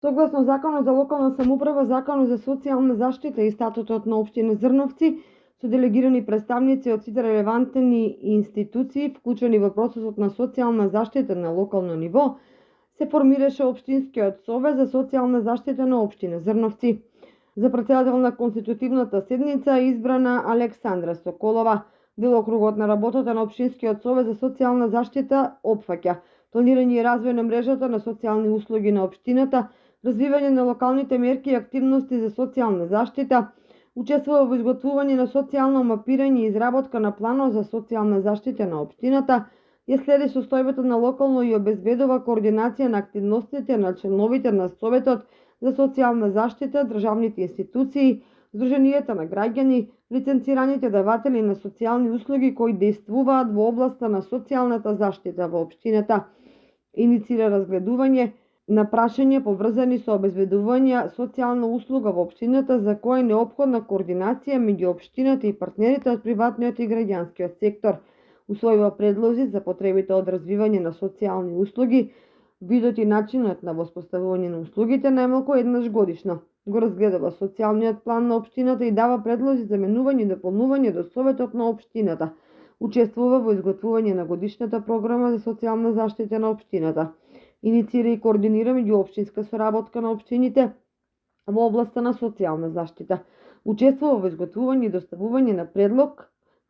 Согласно Законот за локална самоуправа, Законот за социјална заштита и статутот на општина Зрновци, со делегирани представници од сите релевантни институции, вклучени во процесот на социјална заштита на локално ниво, се формираше Општинскиот совет за социјална заштита на општина Зрновци. За претседател на конститутивната седница е избрана Александра Соколова. Делокругот на работата на Општинскиот совет за социјална заштита опфаќа планирање и развој на мрежата на социјални услуги на општината, развивање на локалните мерки и активности за социјална заштита, учествува во изготвување на социјално мапирање и изработка на планот за социјална заштита на општината, ја следи состојбата на локално и обезбедува координација на активностите на членовите на Советот за социјална заштита, државните институции, Сдруженијата на граѓани, лиценцираните даватели на социјални услуги кои действуваат во областа на социјалната заштита во општината, иницира разгледување на прашања поврзани со обезбедување социјална услуга во општината за која е неопходна координација меѓу општината и партнерите од приватниот и граѓанскиот сектор. Усвојува предлози за потребите од развивање на социјални услуги, видот и начинот на воспоставување на услугите најмалку еднаш годишно. Го разгледува социјалниот план на општината и дава предлози за менување и дополнување до Советот на општината. Учествува во изготвување на годишната програма за социјална заштита на општината. Иницира и координира меѓуопштинска соработка на општините во областа на социјална заштита. Учествува во изготвување и доставување на предлог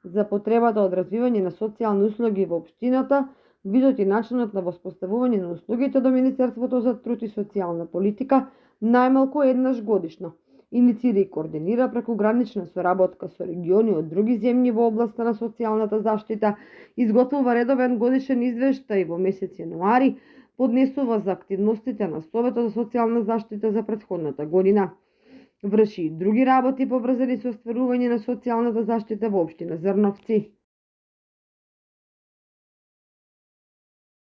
за потребата од развивање на социјални услуги во општината, видот и начинот на воспоставување на услугите до Министерството за труд и социјална политика најмалку еднаш годишно. Иницира и координира прекугранична соработка со региони од други земји во областа на социјалната заштита, изготвува редовен годишен извештај во месец јануари, поднесува за активностите на Советот за социјална заштита за претходната година. Врши и други работи поврзани со остварување на социјалната заштита во општина Зрновци.